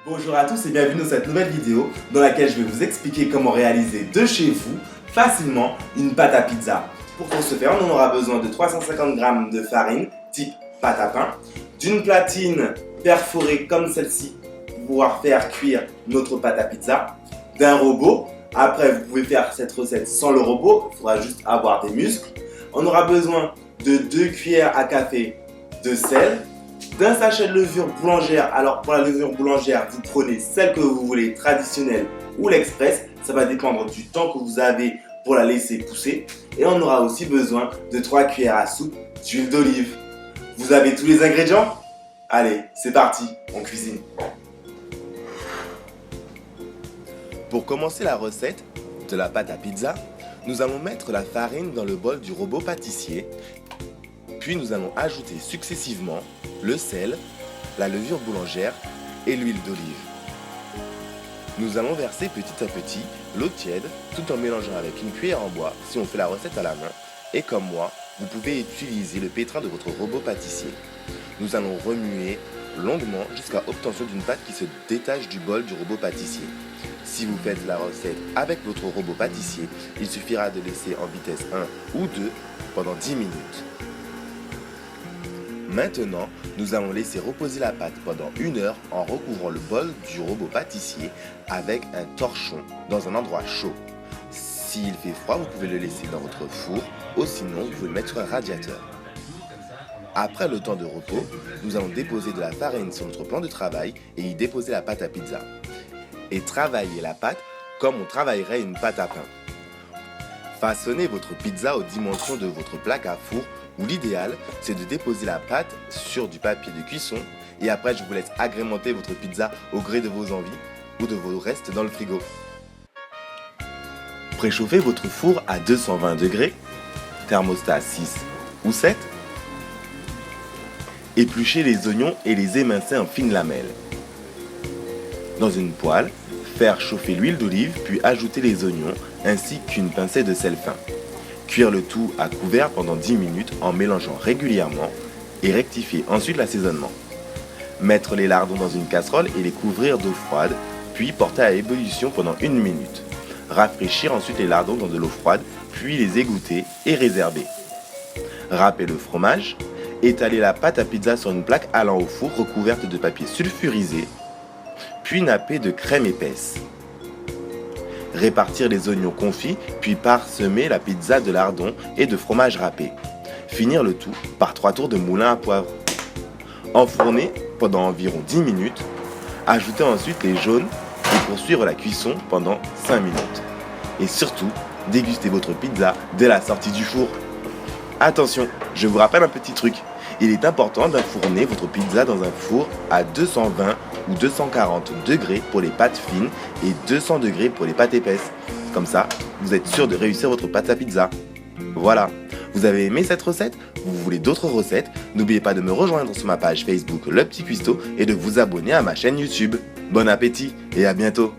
Bonjour à tous et bienvenue dans cette nouvelle vidéo dans laquelle je vais vous expliquer comment réaliser de chez vous facilement une pâte à pizza. Pour ce faire, on aura besoin de 350 g de farine type pâte à pain, d'une platine perforée comme celle-ci pour pouvoir faire cuire notre pâte à pizza, d'un robot. Après, vous pouvez faire cette recette sans le robot, il faudra juste avoir des muscles. On aura besoin de 2 cuillères à café de sel, d'un sachet de levure boulangère. Alors pour la levure boulangère, vous prenez celle que vous voulez, traditionnelle ou l'express. Ça va dépendre du temps que vous avez pour la laisser pousser. Et on aura aussi besoin de 3 cuillères à soupe d'huile d'olive. Vous avez tous les ingrédients? Allez, c'est parti, on cuisine. Pour commencer la recette de la pâte à pizza, nous allons mettre la farine dans le bol du robot pâtissier. Puis nous allons ajouter successivement le sel, la levure boulangère et l'huile d'olive. Nous allons verser petit à petit l'eau tiède tout en mélangeant avec une cuillère en bois si on fait la recette à la main. Et comme moi, vous pouvez utiliser le pétrin de votre robot pâtissier. Nous allons remuer longuement jusqu'à obtention d'une pâte qui se détache du bol du robot pâtissier. Si vous faites la recette avec votre robot pâtissier, il suffira de laisser en vitesse 1 ou 2 pendant 10 minutes. Maintenant, nous allons laisser reposer la pâte pendant 1 heure en recouvrant le bol du robot pâtissier avec un torchon dans un endroit chaud. S'il fait froid, vous pouvez le laisser dans votre four ou sinon vous pouvez le mettre sur un radiateur. Après le temps de repos, nous allons déposer de la farine sur notre plan de travail et y déposer la pâte à pizza. Et travailler la pâte comme on travaillerait une pâte à pain. Façonnez votre pizza aux dimensions de votre plaque à four où l'idéal c'est de déposer la pâte sur du papier de cuisson et après je vous laisse agrémenter votre pizza au gré de vos envies ou de vos restes dans le frigo. Préchauffez votre four à 220 degrés, thermostat 6 ou 7. Épluchez les oignons et les émincez en fines lamelles. Dans une poêle, faire chauffer l'huile d'olive puis ajouter les oignons ainsi qu'une pincée de sel fin. Cuire le tout à couvert pendant 10 minutes en mélangeant régulièrement et rectifier ensuite l'assaisonnement. Mettre les lardons dans une casserole et les couvrir d'eau froide, puis porter à ébullition pendant 1 minute. Rafraîchir ensuite les lardons dans de l'eau froide, puis les égoutter et réserver. Râper le fromage, étaler la pâte à pizza sur une plaque allant au four recouverte de papier sulfurisé, puis napper de crème épaisse. Répartir les oignons confits, puis parsemer la pizza de lardons et de fromage râpé. Finir le tout par 3 tours de moulin à poivre. Enfourner pendant environ 10 minutes. Ajouter ensuite les jaunes et poursuivre la cuisson pendant 5 minutes. Et surtout, dégustez votre pizza dès la sortie du four. Attention, je vous rappelle un petit truc. Il est important d'enfourner votre pizza dans un four à 220 ou 240 degrés pour les pâtes fines et 200 degrés pour les pâtes épaisses. Comme ça, vous êtes sûr de réussir votre pâte à pizza. Voilà, vous avez aimé cette recette? Vous voulez d'autres recettes? N'oubliez pas de me rejoindre sur ma page Facebook Le Petit Cuistot et de vous abonner à ma chaîne YouTube. Bon appétit et à bientôt!